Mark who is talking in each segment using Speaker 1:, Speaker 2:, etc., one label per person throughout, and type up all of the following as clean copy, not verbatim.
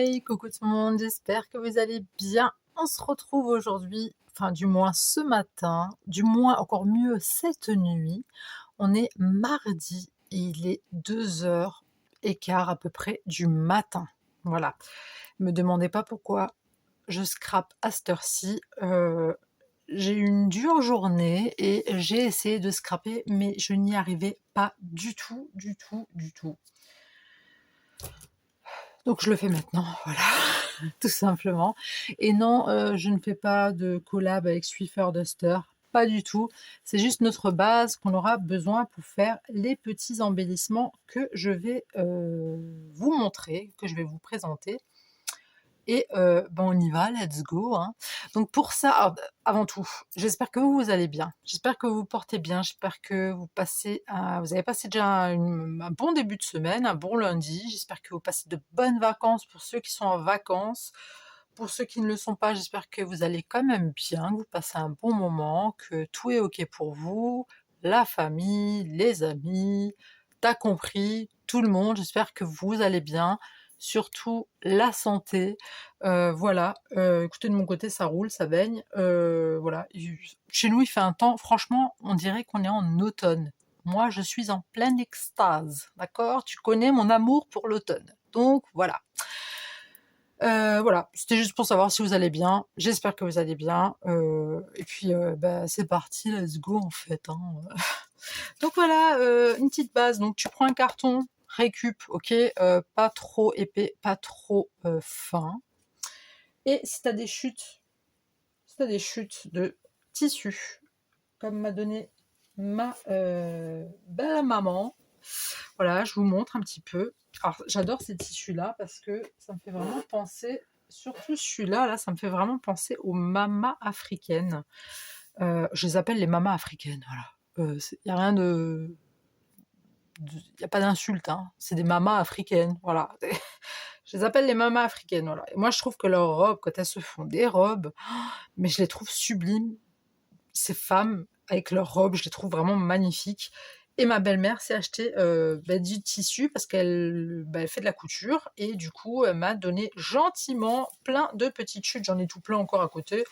Speaker 1: Hey, coucou tout le monde, j'espère que vous allez bien. On se retrouve aujourd'hui, enfin du moins ce matin, du moins encore mieux cette nuit. On est mardi et il est 2h15 à peu près du matin. Voilà. Me demandez pas pourquoi je scrape à cette heure-ci. J'ai eu une dure journée et j'ai essayé de scraper, mais je n'y arrivais pas du tout, du tout, du tout. Donc je le fais maintenant, voilà, tout simplement. Et non, je ne fais pas de collab avec Swiffer Duster, pas du tout. C'est juste notre base qu'on aura besoin pour faire les petits embellissements que je vais vous montrer, que je vais vous présenter. Et on y va, let's go, hein. Donc pour ça, avant tout, j'espère que vous allez bien. J'espère que vous vous portez bien. J'espère que vous avez passé déjà un bon début de semaine, un bon lundi. J'espère que vous passez de bonnes vacances pour ceux qui sont en vacances. Pour ceux qui ne le sont pas, j'espère que vous allez quand même bien, que vous passez un bon moment, que tout est OK pour vous, la famille, les amis, t'as compris, tout le monde. J'espère que vous allez bien, surtout la santé. Voilà, écoutez, de mon côté, ça roule, ça baigne. Voilà, chez nous, il fait un temps, franchement, on dirait qu'on est en automne. Moi, je suis en pleine extase, d'accord? Tu connais mon amour pour l'automne. Donc, voilà. Voilà, c'était juste pour savoir si vous allez bien. J'espère que vous allez bien. Et puis, c'est parti, let's go, en fait, hein. Donc voilà, une petite base. Donc tu prends un carton récup, ok, pas trop épais, pas trop fin. Et si tu as des chutes de tissu, comme m'a donné ma belle maman, voilà, je vous montre un petit peu. Alors j'adore ces tissus-là parce que ça me fait vraiment penser, surtout celui-là, là, ça me fait vraiment penser aux mamas africaines. Je les appelle les mamas africaines, voilà. Il n'y a rien de... Il n'y a pas d'insulte, hein. C'est des mamas africaines, voilà. Je les appelle les mamas africaines, voilà. Et moi, je trouve que leurs robes, quand elles se font des robes, mais je les trouve sublimes. Ces femmes, avec leurs robes, je les trouve vraiment magnifiques. Et ma belle-mère s'est acheté du tissu parce qu'elle elle fait de la couture. Et du coup, elle m'a donné gentiment plein de petites chutes. J'en ai tout plein encore à côté.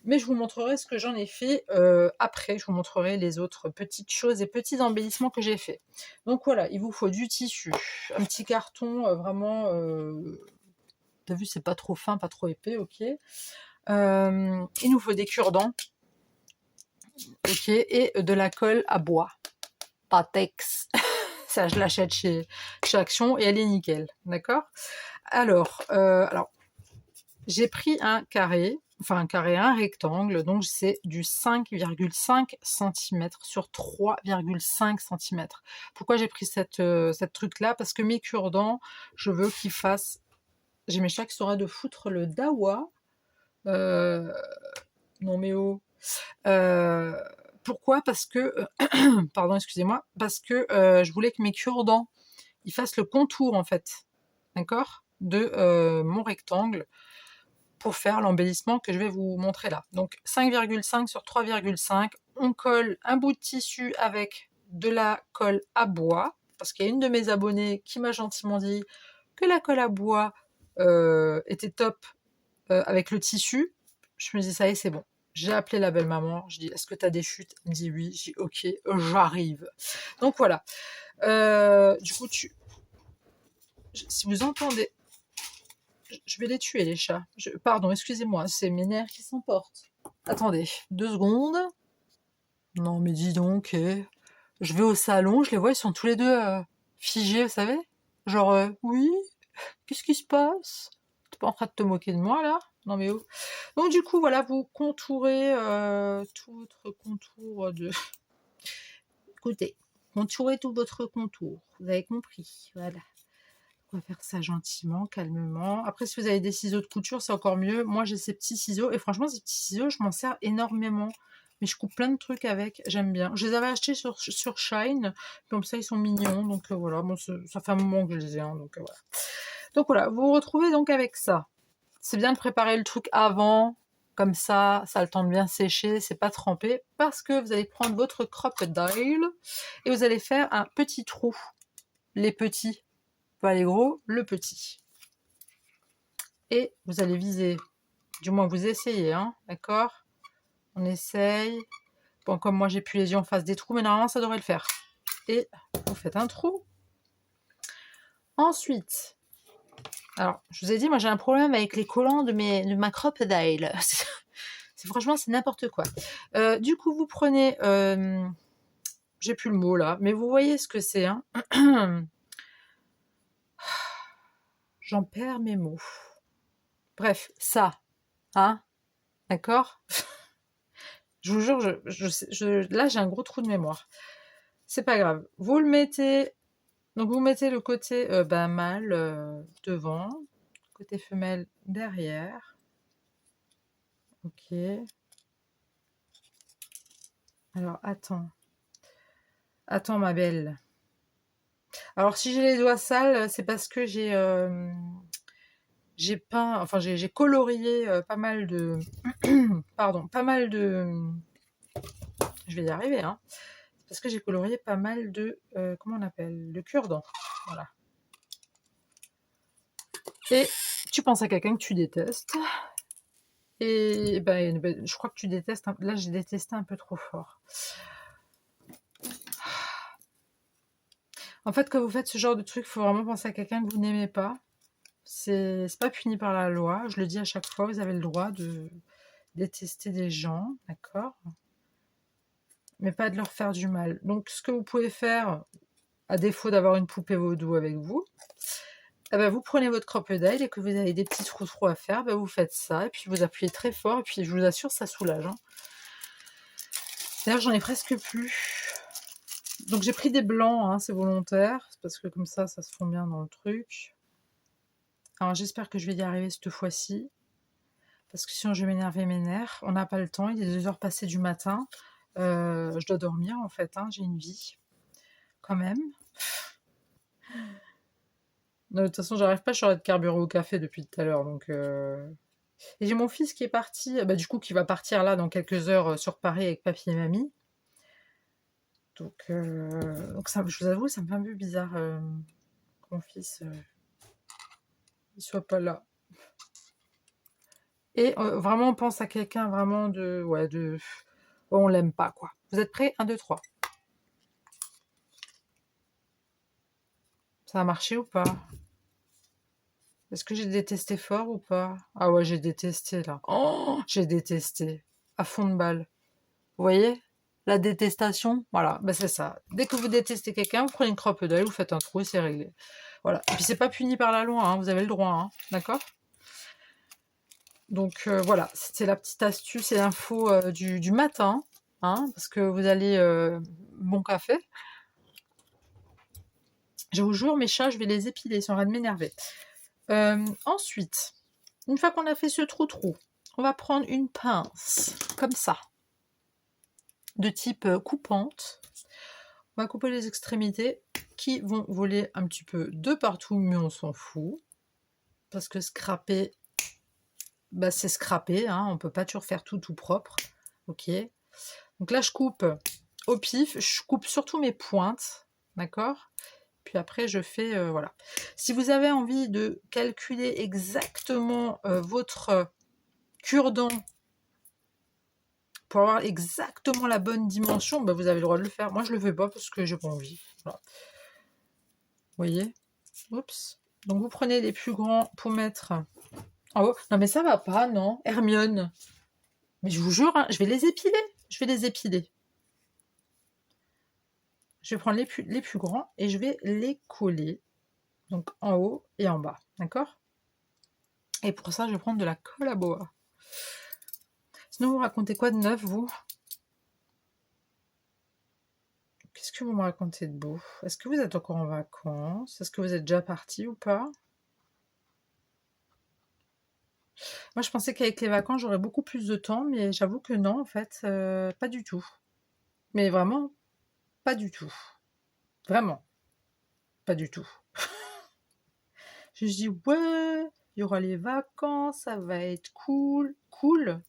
Speaker 1: Mais je vous montrerai ce que j'en ai fait après. Je vous montrerai les autres petites choses et petits embellissements que j'ai fait. Donc voilà, il vous faut du tissu, un petit carton vraiment... T'as vu, c'est pas trop fin, pas trop épais, ok. Il nous faut des cure-dents, ok, et de la colle à bois. Patex. Ça, je l'achète chez Action et elle est nickel, d'accord. Alors, j'ai pris un carré, un rectangle, donc c'est du 5,5 cm sur 3,5 cm. Pourquoi j'ai pris cette truc-là? Parce que mes cure-dents, je veux qu'ils fassent... J'ai mes chats qui sera de foutre le dawa. Non mais oh. Pourquoi? Parce que... pardon, excusez-moi. Parce que je voulais que mes cure-dents, ils fassent le contour, en fait. D'accord? De mon rectangle, pour faire l'embellissement que je vais vous montrer là. Donc 5,5 sur 3,5, on colle un bout de tissu avec de la colle à bois, parce qu'il y a une de mes abonnées qui m'a gentiment dit que la colle à bois était top avec le tissu. Je me dis ça y est, c'est bon. J'ai appelé la belle maman, je dis est-ce que tu as des chutes? Elle me dit oui, j'ai dit ok, j'arrive. Donc voilà. Du coup, si vous entendez, je vais les tuer, les chats. Pardon, excusez-moi, c'est mes nerfs qui s'emportent. Attendez, 2 secondes. Non, mais dis donc, je vais au salon, je les vois, ils sont tous les deux figés, vous savez. Genre, oui, qu'est-ce qui se passe? T'es pas en train de te moquer de moi, là? Non, mais oh. Donc, du coup, voilà, vous contourez tout votre contour de... Écoutez, contourez tout votre contour. Vous avez compris, voilà. On va faire ça gentiment, calmement. Après, si vous avez des ciseaux de couture, c'est encore mieux. Moi, j'ai ces petits ciseaux. Et franchement, ces petits ciseaux, je m'en sers énormément. Mais je coupe plein de trucs avec. J'aime bien. Je les avais achetés sur Shine. Comme ça, ils sont mignons. Donc voilà. Bon, ça fait un moment que je les ai. Hein, donc voilà. Donc voilà. Vous vous retrouvez donc avec ça. C'est bien de préparer le truc avant. Comme ça a le temps de bien sécher. C'est pas trempé. Parce que vous allez prendre votre crocodile. Et vous allez faire un petit trou. Les petits. Pas les gros, le petit. et vous allez viser. Du moins, vous essayez, hein, d'accord? On essaye. Bon, comme moi, j'ai plus les yeux en face des trous, mais normalement, ça devrait le faire. Et vous faites un trou. Ensuite, alors, je vous ai dit, moi, j'ai un problème avec les collants de ma crocodile. Franchement, c'est n'importe quoi. Du coup, vous prenez... j'ai plus le mot, là, mais vous voyez ce que c'est, hein. J'en perds mes mots. Bref, ça, hein, d'accord? Je vous jure, là, j'ai un gros trou de mémoire. C'est pas grave. Vous le mettez... Donc, vous mettez le côté mâle devant, côté femelle derrière. Ok. Alors, attends. Attends, ma belle. Alors, si j'ai les doigts sales, c'est parce que j'ai peint... Enfin, j'ai colorié pas mal de... Pardon, pas mal de... Je vais y arriver, hein. Parce que j'ai colorié pas mal de... comment on appelle? De cure-dents. Voilà. Et tu penses à quelqu'un que tu détestes. Et je crois que tu détestes... Là, j'ai détesté un peu trop fort. En fait, quand vous faites ce genre de truc, il faut vraiment penser à quelqu'un que vous n'aimez pas. C'est pas puni par la loi. Je le dis à chaque fois, vous avez le droit de détester des gens, d'accord? Mais pas de leur faire du mal. Donc, ce que vous pouvez faire, à défaut d'avoir une poupée vaudou avec vous, vous prenez votre crocodile et que vous avez des petits trous à faire, vous faites ça, et puis vous appuyez très fort, et puis je vous assure, ça soulage. Hein. D'ailleurs, j'en ai presque plus. Donc j'ai pris des blancs, hein, c'est volontaire, parce que comme ça se fond bien dans le truc. Alors j'espère que je vais y arriver cette fois-ci, parce que sinon je vais m'énerver mes nerfs. On n'a pas le temps, il est 2 heures passées du matin. Je dois dormir en fait, hein, j'ai une vie, quand même. De toute façon, j'arrive pas, je suis de carburant au café depuis tout à l'heure, donc... Et j'ai mon fils qui est parti, du coup qui va partir là dans quelques heures sur Paris avec papy et mamie. Donc ça, je vous avoue, ça me fait un peu bizarre que mon fils il soit pas là. Et vraiment, on pense à quelqu'un vraiment de... Ouais, de... on l'aime pas, quoi. Vous êtes prêts? 1, 2, 3. Ça a marché ou pas? Est-ce que j'ai détesté fort ou pas? Ah ouais, j'ai détesté, là. Oh, j'ai détesté. À fond de balle. Vous voyez? La détestation, voilà, c'est ça. Dès que vous détestez quelqu'un, vous prenez une crocodile, vous faites un trou et c'est réglé. Voilà. Et puis c'est pas puni par la loi, hein, vous avez le droit, hein, d'accord? Donc voilà, c'était la petite astuce et l'info du matin, hein, parce que vous allez bon café. Je vous jure, mes chats, je vais les épiler, ils sont en train de m'énerver. Ensuite, une fois qu'on a fait ce trou-trou, on va prendre une pince, comme ça, de type coupante. On va couper les extrémités qui vont voler un petit peu de partout, mais on s'en fout. Parce que scraper, c'est scraper, hein, on peut pas toujours faire tout propre. Ok. Donc là, je coupe au pif, je coupe surtout mes pointes, d'accord? Puis après, je fais, voilà. Si vous avez envie de calculer exactement votre cure-dent pour avoir exactement la bonne dimension, vous avez le droit de le faire. Moi, je le fais pas parce que j'ai pas envie. Voilà. Vous voyez? Oups. Donc, vous prenez les plus grands pour mettre en haut. Non, mais ça va pas, non? Hermione. Mais je vous jure, hein, je vais les épiler. Je vais les épiler. Je vais prendre les plus grands et je vais les coller. Donc, en haut et en bas. D'accord? Et pour ça, je vais prendre de la colle à bois. Sinon, vous racontez quoi de neuf, vous? Qu'est-ce que vous me racontez de beau? Est-ce que vous êtes encore en vacances? Est-ce que vous êtes déjà parti ou pas? Moi, je pensais qu'avec les vacances, j'aurais beaucoup plus de temps, mais j'avoue que non, en fait, pas du tout. Mais vraiment, pas du tout. Vraiment, pas du tout. Je dis, ouais, il y aura les vacances, ça va être cool. Cool?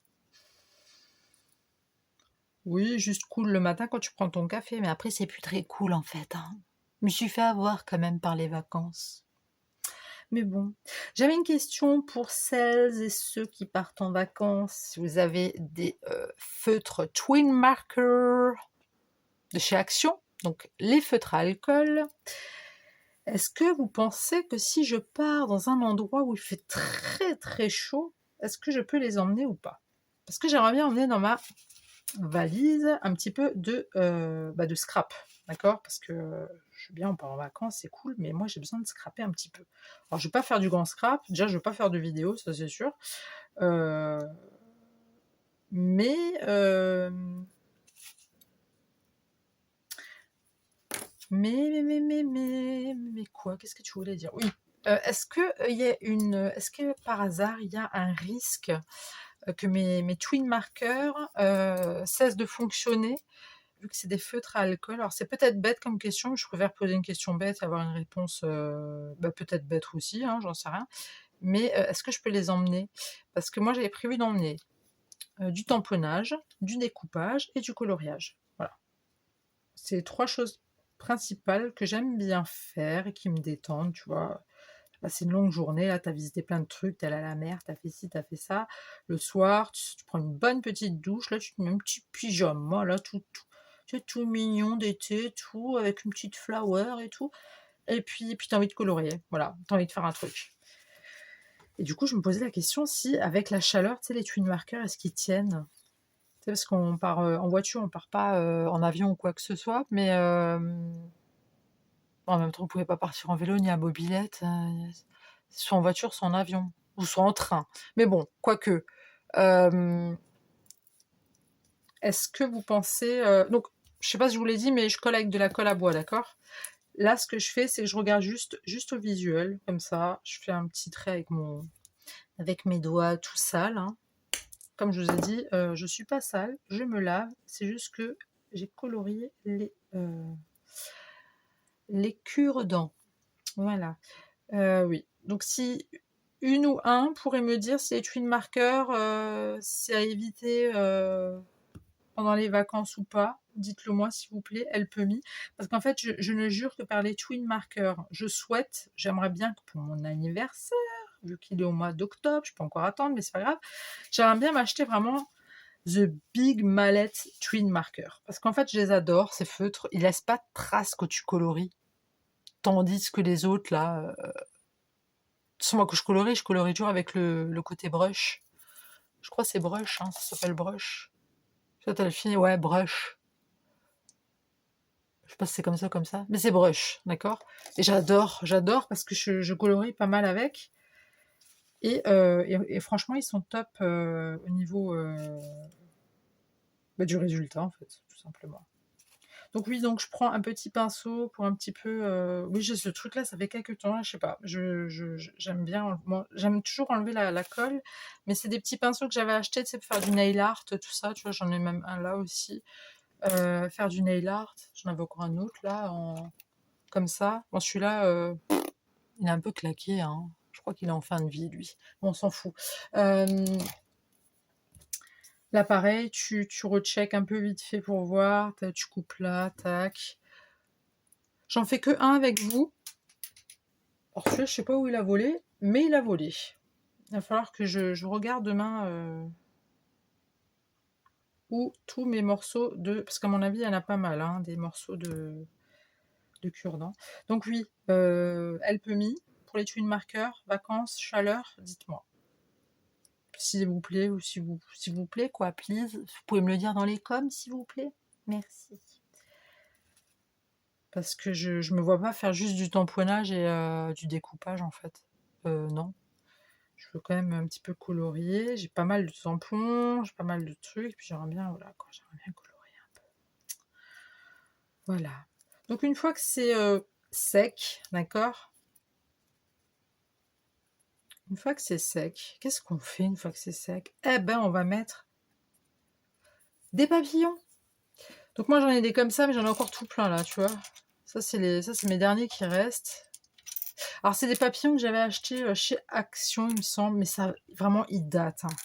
Speaker 1: Oui, juste cool le matin quand tu prends ton café, mais après, c'est plus très cool, en fait. Hein. Je me suis fait avoir quand même par les vacances. Mais bon, J'avais une question pour celles et ceux qui partent en vacances. Si vous avez des feutres Twin Marker de chez Action, donc les feutres à alcool, est-ce que vous pensez que si je pars dans un endroit où il fait très très chaud, est-ce que je peux les emmener ou pas? Parce que j'aimerais bien emmener dans ma valise un petit peu de scrap, d'accord? Parce que je suis bien, on part en vacances, c'est cool, mais moi j'ai besoin de scraper un petit peu. Alors je vais pas faire du grand scrap, déjà je vais pas faire de vidéo, ça c'est sûr. Euh, mais mais quoi? Qu'est-ce que tu voulais dire? Oui. Est-ce que est-ce que par hasard il y a un risque que mes twin markers cessent de fonctionner vu que c'est des feutres à alcool? Alors c'est peut-être bête comme question, mais je préfère poser une question bête et avoir une réponse peut-être bête aussi, hein, j'en sais rien. Mais est-ce que je peux les emmener? Parce que moi j'avais prévu d'emmener du tamponnage, du découpage et du coloriage. Voilà. C'est 3 choses principales que j'aime bien faire et qui me détendent, tu vois? C'est une longue journée, là, tu as visité plein de trucs, tu es allé à la mer, tu as fait ci, tu as fait ça. Le soir, tu prends une bonne petite douche, là, tu te mets un petit pyjama, là, tu sais, tout mignon d'été, tout, avec une petite flower et tout. Et puis tu as envie de colorier, voilà, tu as envie de faire un truc. Et du coup, je me posais la question si, avec la chaleur, tu sais, les twin markers, est-ce qu'ils tiennent? Tu sais, parce qu'on part en voiture, on part pas en avion ou quoi que ce soit, mais en même temps, on pouvait pas partir en vélo ni à mobilette, soit en voiture, soit en avion, ou soit en train. Mais bon, quoique. Est-ce que vous pensez... donc, je sais pas si je vous l'ai dit, mais je colle avec de la colle à bois, d'accord? Là, ce que je fais, c'est que je regarde juste au visuel, comme ça. Je fais un petit trait avec mes doigts tout sales, hein. Comme je vous ai dit, je suis pas sale, je me lave. C'est juste que j'ai colorié les cure-dents. Voilà. Oui. Donc si une ou un pourrait me dire si les twin markers, c'est à éviter pendant les vacances ou pas, dites-le moi s'il vous plaît, Helpemy. Parce qu'en fait, je ne jure que par les twin markers. J'aimerais bien que pour mon anniversaire, vu qu'il est au mois d'octobre, je peux encore attendre, mais c'est pas grave, j'aimerais bien m'acheter vraiment The Big Mallet Twin Marker. Parce qu'en fait, je les adore, ces feutres. Ils laissent pas de traces quand tu colories. Tandis que les autres, là, moi, que je colorie toujours avec le côté brush. Je crois que c'est brush, hein, ça s'appelle brush. Ça, t'as le fini, ouais, brush. Je sais pas si c'est comme ça, mais c'est brush, d'accord? Et j'adore parce que je colorie pas mal avec. Et franchement, ils sont top au niveau du résultat, en fait, tout simplement. Donc oui, donc je prends un petit pinceau pour un petit peu... Oui, j'ai ce truc-là, ça fait quelques temps, je sais pas. J'aime bien... j'aime toujours enlever la colle, mais c'est des petits pinceaux que j'avais achetés, tu sais, pour faire du nail art, tout ça, tu vois, j'en ai même un là aussi. Faire du nail art, j'en avais encore un autre, là, comme ça. Bon, celui-là, il est un peu claqué, hein. Je crois qu'il est en fin de vie, lui. Bon, on s'en fout. Là, pareil, tu recheck un peu vite fait pour voir. Tu coupes là, tac. J'en fais que un avec vous. Alors celui-là, je sais pas où il a volé, mais il a volé. Il va falloir que je regarde demain où tous mes morceaux de... Parce qu'à mon avis, il y en a pas mal, hein, des morceaux de cure-dents. Donc oui, Helpemy, pour les twin markers, vacances, chaleur, dites-moi. S'il vous plaît, ou s'il vous plaît, quoi, please. Vous pouvez me le dire dans les coms, s'il vous plaît. Merci. Parce que je me vois pas faire juste du tamponnage et du découpage, en fait. Non. Je veux quand même un petit peu colorier. J'ai pas mal de tampons, j'ai pas mal de trucs. Puis j'aimerais bien, voilà, quoi, j'aimerais bien colorier un peu. Voilà. Donc une fois que c'est sec, d'accord? Une fois que c'est sec, qu'est-ce qu'on fait une fois que c'est sec? Eh ben, on va mettre des papillons. Donc moi, j'en ai des comme ça, mais j'en ai encore tout plein, là, tu vois. Ça, c'est mes derniers qui restent. Alors, c'est des papillons que j'avais achetés chez Action, il me semble, mais ça, vraiment, ils datent, hein.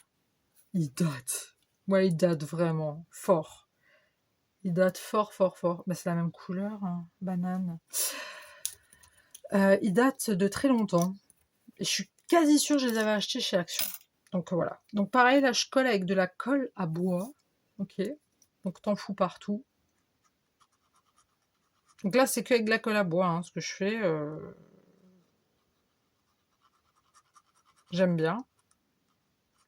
Speaker 1: Ils datent. Ouais, ils datent vraiment fort. Ils datent fort, fort, fort. Bah, c'est la même couleur, hein, banane. Ils datent de très longtemps. Et je suis quasi sûre que je les avais achetés chez Action. Donc voilà. Donc pareil, là je colle avec de la colle à bois. Ok. Donc t'en fous partout. Donc là c'est que avec de la colle à bois, hein, ce que je fais. J'aime bien.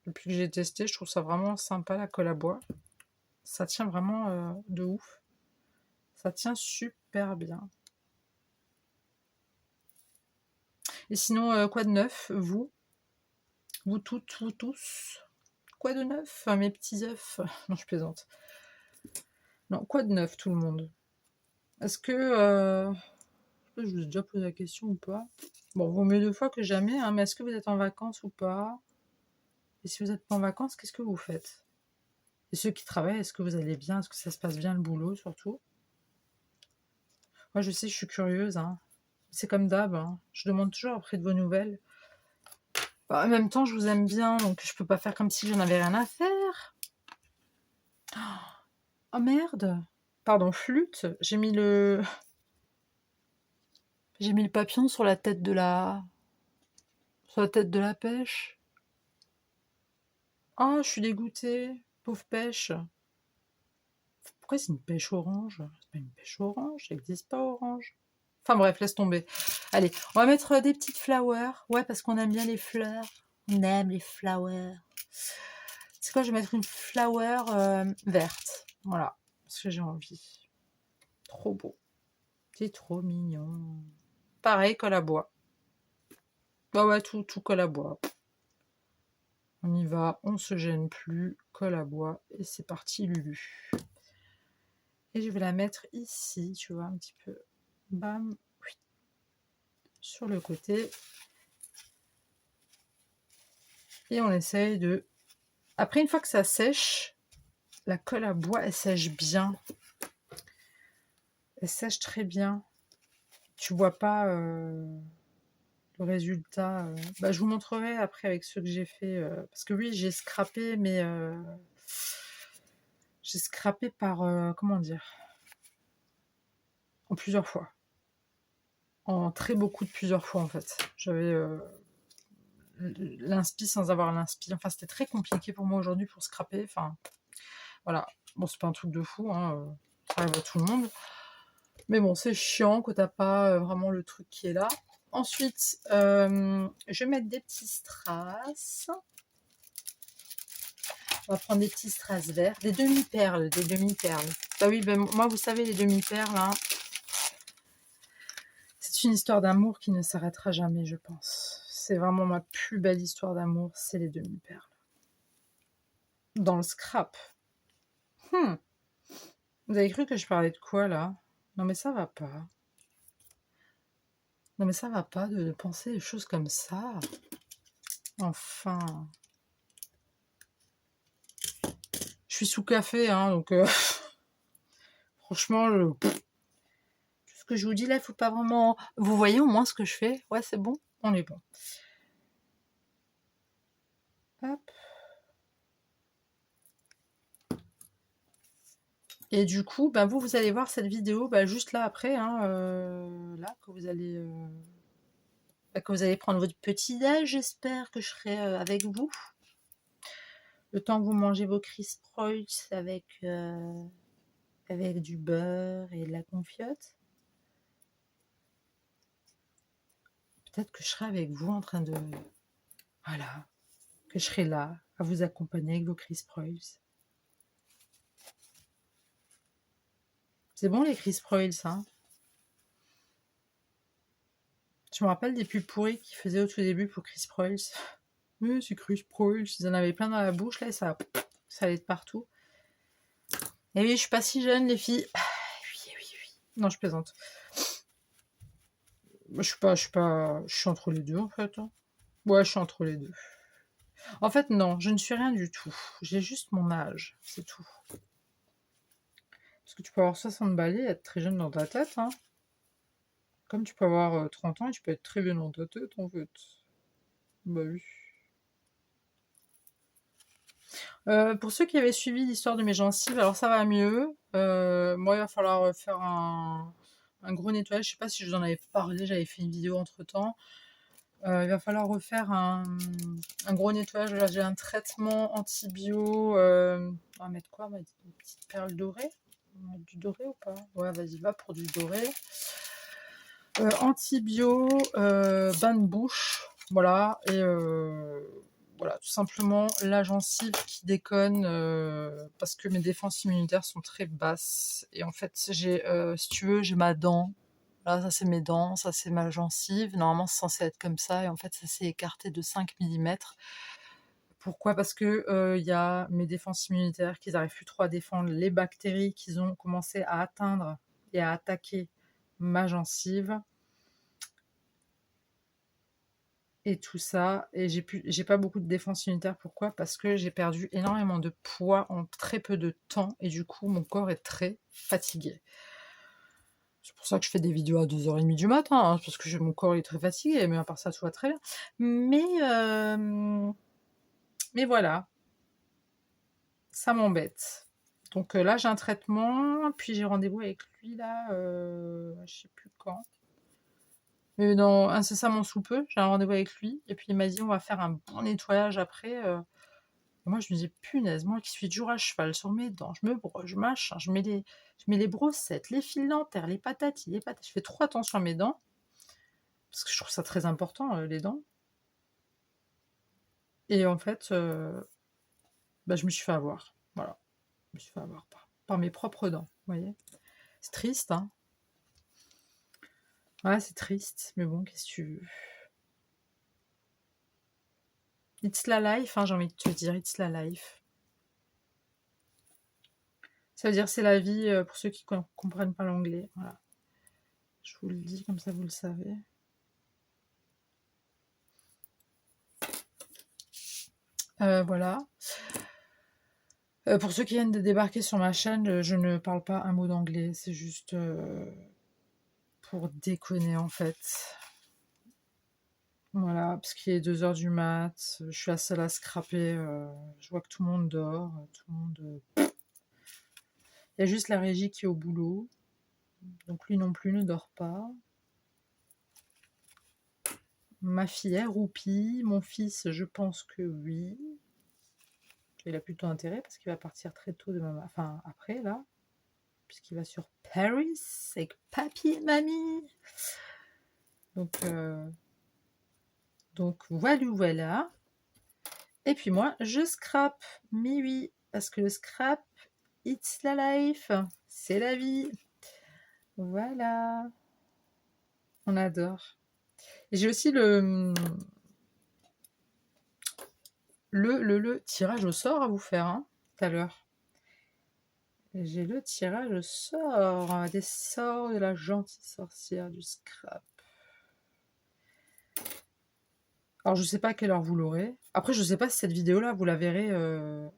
Speaker 1: Depuis que j'ai testé, je trouve ça vraiment sympa la colle à bois. Ça tient vraiment de ouf. Ça tient super bien. Et sinon, quoi de neuf, vous? Vous toutes, vous tous? Quoi de neuf, mes petits œufs? Non, je plaisante. Non, quoi de neuf, tout le monde? Est-ce que... je vous ai déjà posé la question ou pas? Bon, vaut mieux 2 fois que jamais, hein, mais est-ce que vous êtes en vacances ou pas? Et si vous n'êtes pas en vacances, qu'est-ce que vous faites? Et ceux qui travaillent, est-ce que vous allez bien? Est-ce que ça se passe bien le boulot, surtout? Moi, je sais, je suis curieuse, hein. C'est comme d'hab, hein. Je demande toujours après de vos nouvelles. Bah, en même temps, je vous aime bien, donc je peux pas faire comme si j'en avais rien à faire. Oh merde! Pardon, flûte. J'ai mis le papillon sur la tête de la pêche. Oh, je suis dégoûtée. Pauvre pêche. Pourquoi c'est une pêche orange? C'est pas une pêche orange, ça n'existe pas orange. Enfin bref, laisse tomber. Allez, on va mettre des petites flowers. Ouais, parce qu'on aime bien les fleurs. On aime les flowers. C'est quoi, je vais mettre une flower verte. Voilà, parce que j'ai envie. Trop beau. C'est trop mignon. Pareil, colle à bois. Bah ouais, tout colle à bois. On y va, on se gêne plus. Colle à bois. Et c'est parti, Lulu. Et je vais la mettre ici, tu vois, un petit peu. Bam. Oui. Sur le côté. Et on essaye de... Après, une fois que ça sèche, la colle à bois, elle sèche bien. Elle sèche très bien. Tu vois pas le résultat. Bah, je vous montrerai après avec ceux que j'ai fait. Parce que oui, j'ai scrappé, mais... j'ai scrappé par... comment dire? En plusieurs fois. En très beaucoup de plusieurs fois, en fait. J'avais... l'inspi sans avoir l'inspi. Enfin, c'était très compliqué pour moi aujourd'hui pour scraper. Enfin, voilà. Bon, c'est pas un truc de fou, hein. Ça arrive à tout le monde. Mais bon, c'est chiant quand t'as pas vraiment le truc qui est là. Ensuite, je vais mettre des petits strass. On va prendre des petits strass verts. Des demi-perles, des demi-perles. Bah oui, ben, moi, vous savez, les demi-perles, hein, c'est une histoire d'amour qui ne s'arrêtera jamais, je pense. C'est vraiment ma plus belle histoire d'amour, c'est les demi-perles. Dans le scrap. Vous avez cru que je parlais de quoi, là? Non, mais ça va pas. Non, mais ça va pas de penser des choses comme ça. Enfin. Je suis sous café, hein, donc... franchement, tout ce que je vous dis là, il faut pas vraiment... Vous voyez au moins ce que je fais? Ouais, c'est bon? On est bon. Hop. Et du coup, bah, vous allez voir cette vidéo bah, juste là après, hein, là, que vous allez... que vous allez prendre votre petit-déj, j'espère que je serai avec vous. Le temps que vous mangez vos crisp rolls avec du beurre et de la confiote. Peut-être que je serai avec vous en train de... Voilà. Que je serai là, à vous accompagner avec vos crisp rolls. C'est bon les crisp rolls, hein? Je me rappelle des pubs pourries qu'ils faisaient au tout début pour crisp rolls. Oui, c'est crisp rolls. Ils en avaient plein dans la bouche, là, et ça allait de partout. Et oui, je suis pas si jeune, les filles. Oui, oui, oui. Non, je plaisante. Je suis entre les deux, en fait. Hein. Ouais, je suis entre les deux. En fait, non, je ne suis rien du tout. J'ai juste mon âge, c'est tout. Parce que tu peux avoir 60 balais et être très jeune dans ta tête, hein. Comme tu peux avoir 30 ans et tu peux être très vieux dans ta tête, en fait. Bah oui. Pour ceux qui avaient suivi l'histoire de mes gencives, alors ça va mieux. Moi, il va falloir faire un gros nettoyage. Je sais pas si je vous en avais parlé, j'avais fait une vidéo entre-temps. Il va falloir refaire un gros nettoyage. Là, j'ai un traitement antibio. On va mettre quoi? On va mettre une petite perle dorée. On va mettre du doré ou pas? Ouais, vas-y, va pour du doré. Antibio, bain de bouche. Voilà. Et voilà, tout simplement la gencive qui déconne parce que mes défenses immunitaires sont très basses. Et en fait, j'ai, si tu veux, j'ai ma dent. Là, ça c'est mes dents, ça c'est ma gencive. Normalement, c'est censé être comme ça. Et en fait, ça s'est écarté de 5 millimètres. Pourquoi? Parce que il y a mes défenses immunitaires qui n'arrivent plus trop à défendre les bactéries qui ont commencé à atteindre et à attaquer ma gencive. Et tout ça, et j'ai pas beaucoup de défense immunitaire. Pourquoi? Parce que j'ai perdu énormément de poids en très peu de temps, et du coup, mon corps est très fatigué. C'est pour ça que je fais des vidéos à 2h30 du matin, hein, parce que mon corps est très fatigué, mais à part ça, tout va très bien. Mais voilà, ça m'embête. Donc là, j'ai un traitement, puis j'ai rendez-vous avec lui, là, je sais plus quand. Mais non, incessamment sous peu, j'ai un rendez-vous avec lui, et puis il m'a dit on va faire un bon nettoyage après. Moi, je me dis, punaise, moi qui suis toujours à cheval sur mes dents, je me broche, machin, je mets les brossettes, les fils dentaires, les patatis, les patates. Je fais trop attention à mes dents, parce que je trouve ça très important, les dents. Et en fait, bah, je me suis fait avoir. Voilà. Je me suis fait avoir par mes propres dents, vous voyez. C'est triste, hein. Ouais, c'est triste, mais bon, qu'est-ce que tu veux. It's la life, hein, j'ai envie de te dire, it's la life. Ça veut dire c'est la vie pour ceux qui comprennent pas l'anglais. Voilà. Je vous le dis, comme ça vous le savez. Voilà. Pour ceux qui viennent de débarquer sur ma chaîne, je ne parle pas un mot d'anglais. C'est juste pour déconner en fait. Voilà, parce qu'il est 2h du mat. Je suis la seule à scraper. Je vois que tout le monde dort. Tout le monde. Il y a juste la régie qui est au boulot. Donc lui non plus ne dort pas. Ma fille est roupie. Mon fils, je pense que oui. Il a plutôt intérêt parce qu'il va partir très tôt enfin après là, puisqu'il va sur Paris avec papy et mamie. Donc voilà. Et puis moi, je scrape. Mais oui, parce que le scrap, it's la life. C'est la vie. Voilà. On adore. Et j'ai aussi le tirage au sort à vous faire, hein, tout à l'heure. J'ai le tirage au sort, hein, des sorts de la gentille sorcière du scrap. Alors, je sais pas à quelle heure vous l'aurez. Après, je sais pas si cette vidéo-là, vous la verrez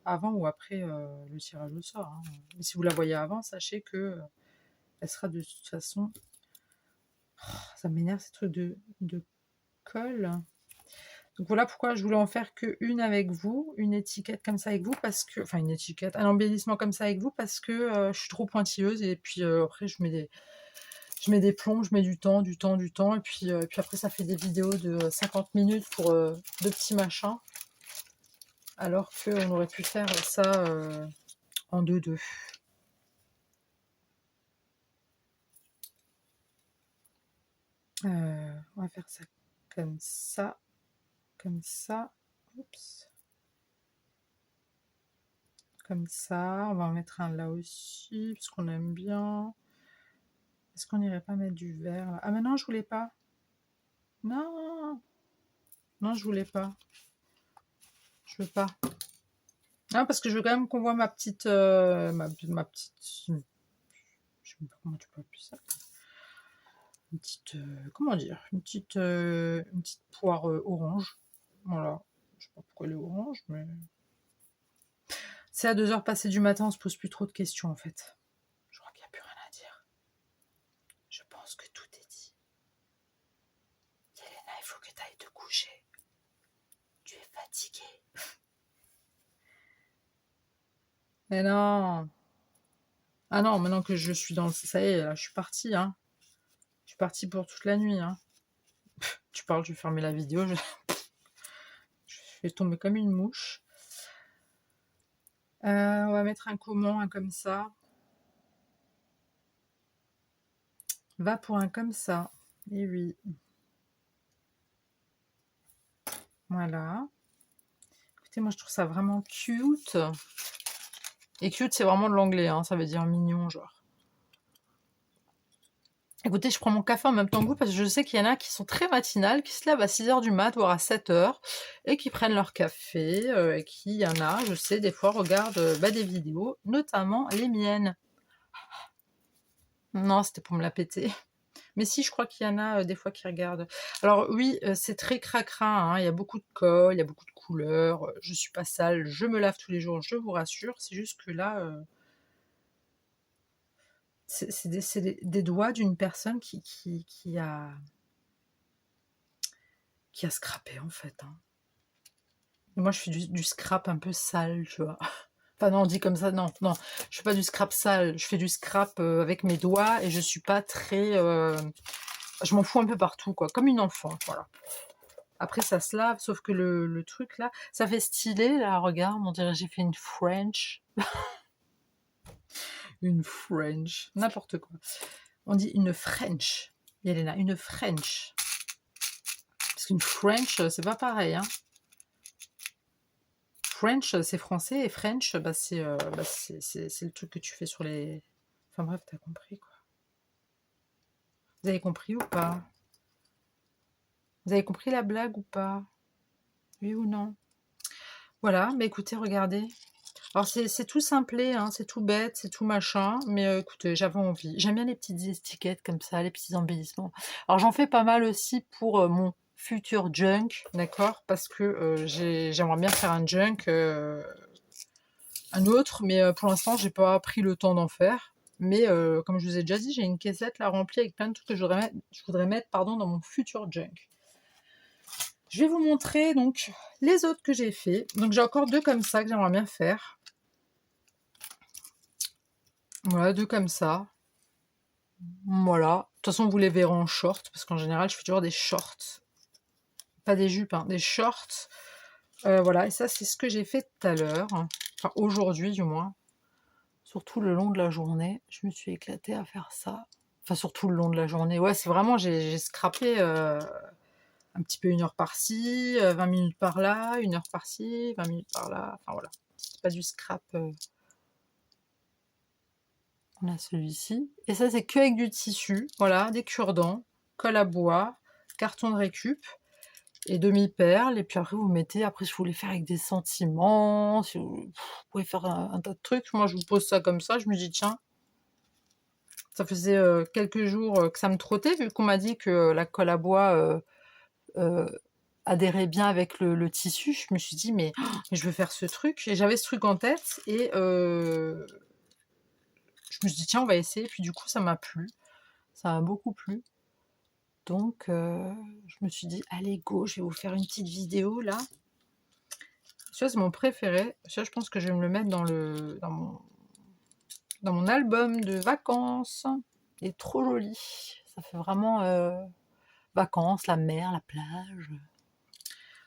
Speaker 1: avant ou après le tirage au sort, hein. Mais si vous la voyez avant, sachez que elle sera de toute façon... Oh, ça m'énerve ces trucs de colle. Donc voilà pourquoi je voulais en faire qu'une avec vous, une étiquette comme ça avec vous, parce que... Enfin, une étiquette, un embellissement comme ça avec vous, parce que je suis trop pointilleuse, et puis après, je mets des plombs, je met puis après ça fait des vidéos de 50 minutes pour de petits machins, alors qu'on aurait pu faire ça en 2-2. On va faire ça comme ça, oups, comme ça, on va en mettre un là aussi, parce qu'on aime bien. Est-ce qu'on n'irait pas mettre du vert là? Ah mais non, je voulais pas. Non, non, je voulais pas. Je veux pas. Non, parce que je veux quand même qu'on voit ma petite... ma petite... Je sais même pas comment tu peux appeler ça. Une petite... comment dire? Une petite poire orange. Voilà. Je sais pas pourquoi elle est orange, mais... C'est à 2h passées du matin, on se pose plus trop de questions en fait. Je crois qu'il n'y a plus rien à dire. Je pense que tout est dit. Yelena, il faut que tu ailles te coucher. Tu es fatiguée. Mais non. Ah non, maintenant que je suis dans le... Ça y est, là, je suis partie, hein. Je suis partie pour toute la nuit, hein. Tu parles, je vais fermer la vidéo, je vais tomber comme une mouche. On va mettre un comment, un comme ça. Va pour un comme ça. Et oui. Voilà. Écoutez, moi je trouve ça vraiment cute. Et cute, c'est vraiment de l'anglais, hein, ça veut dire mignon, genre. Écoutez, je prends mon café en même temps que vous parce que je sais qu'il y en a qui sont très matinales, qui se lèvent à 6h du mat, voire à 7h, et qui prennent leur café, et qui, il y en a, je sais, des fois regardent des vidéos, notamment les miennes. Non, c'était pour me la péter. Mais si, je crois qu'il y en a des fois qui regardent. Alors oui, c'est très cracra, hein, il y a beaucoup de colle, il y a beaucoup de couleurs, je suis pas sale, je me lave tous les jours, je vous rassure, c'est juste que là... c'est des doigts d'une personne qui a scrappé en fait. Hein. Moi je fais du scrap un peu sale, tu vois. Enfin non, on dit comme ça, non, non, je fais pas du scrap sale, je fais du scrap avec mes doigts et je suis pas très... je m'en fous un peu partout, quoi, comme une enfant, voilà. Après ça se lave, sauf que le truc là, ça fait stylé, là, regarde, on dirait que j'ai fait une French. Une French, n'importe quoi. On dit une French, Yelena, une French. Parce qu'une French, c'est pas pareil, hein. French, c'est français, et French, c'est le truc que tu fais sur les... Enfin bref, t'as compris, quoi. Vous avez compris ou pas? Vous avez compris la blague ou pas? Oui ou non? Voilà, mais écoutez, regardez. Alors c'est tout simplé, hein, c'est tout bête, c'est tout machin, mais écoutez, j'avais envie. J'aime bien les petites étiquettes comme ça, les petits embellissements. Alors j'en fais pas mal aussi pour mon futur junk, d'accord? Parce que j'aimerais bien faire un junk, un autre, mais pour l'instant, j'ai pas pris le temps d'en faire. Mais comme je vous ai déjà dit, j'ai une caissette là remplie avec plein de trucs que je voudrais mettre dans mon futur junk. Je vais vous montrer donc les autres que j'ai fait. Donc j'ai encore 2 comme ça que j'aimerais bien faire. Voilà, 2 comme ça. Voilà. De toute façon, vous les verrez en short, parce qu'en général, je fais toujours des shorts. Pas des jupes, hein, des shorts. Voilà, et ça, c'est ce que j'ai fait tout à l'heure. Enfin, aujourd'hui, du moins. Surtout le long de la journée. Je me suis éclatée à faire ça. Enfin, surtout le long de la journée. Ouais, c'est vraiment, j'ai scrappé un petit peu 1 heure par-ci, 20 minutes par-là, 1 heure par-ci, 20 minutes par-là. Enfin, voilà. C'est pas du scrap... On a celui-ci. Et ça, c'est que avec du tissu. Voilà, des cure-dents, colle à bois, carton de récup et demi-perles. Et puis après, vous mettez... Après, si vous voulez faire avec des sentiments, si vous pouvez faire un tas de trucs. Moi, je vous pose ça comme ça. Je me dis, tiens, ça faisait quelques jours que ça me trottait, vu qu'on m'a dit que la colle à bois adhérait bien avec le tissu. Je me suis dit, mais je veux faire ce truc. Et j'avais ce truc en tête. Et... je me suis dit, tiens, on va essayer. Puis du coup, ça m'a plu. Ça m'a beaucoup plu. Donc, je me suis dit, allez, go, je vais vous faire une petite vidéo, là. Ça, c'est mon préféré. Ça, je pense que je vais me le mettre dans mon album de vacances. Il est trop joli. Ça fait vraiment vacances, la mer, la plage.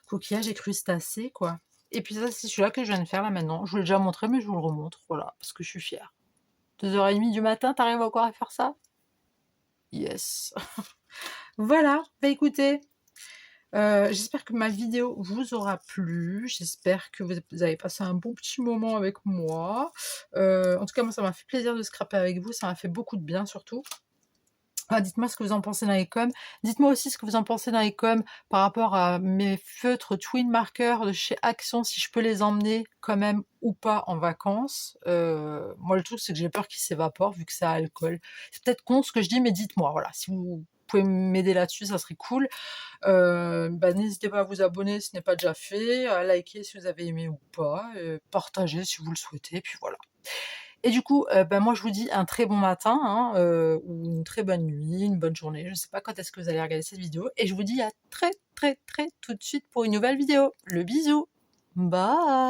Speaker 1: Coquillage et crustacés, quoi. Et puis ça, c'est celui-là que je viens de faire, là, maintenant. Je vous l'ai déjà montré, mais je vous le remontre, voilà, parce que je suis fière. 2h30 du matin, t'arrives encore à faire ça? Yes. Voilà, bah écoutez, j'espère que ma vidéo vous aura plu, j'espère que vous avez passé un bon petit moment avec moi. En tout cas, moi, ça m'a fait plaisir de scraper avec vous, ça m'a fait beaucoup de bien surtout. Ah, dites-moi ce que vous en pensez dans les coms. Dites-moi aussi ce que vous en pensez dans les coms par rapport à mes feutres Twin Marker de chez Action, si je peux les emmener quand même ou pas en vacances. Moi, le truc, c'est que j'ai peur qu'ils s'évaporent vu que c'est à alcool. C'est peut-être con ce que je dis, mais dites-moi, voilà, si vous pouvez m'aider là-dessus, ça serait cool. N'hésitez pas à vous abonner si ce n'est pas déjà fait, à liker si vous avez aimé ou pas, partager si vous le souhaitez, puis voilà. Et du coup, moi je vous dis un très bon matin, hein, ou une très bonne nuit, une bonne journée, je ne sais pas quand est-ce que vous allez regarder cette vidéo, et je vous dis à très très très tout de suite pour une nouvelle vidéo. Le bisou. Bye.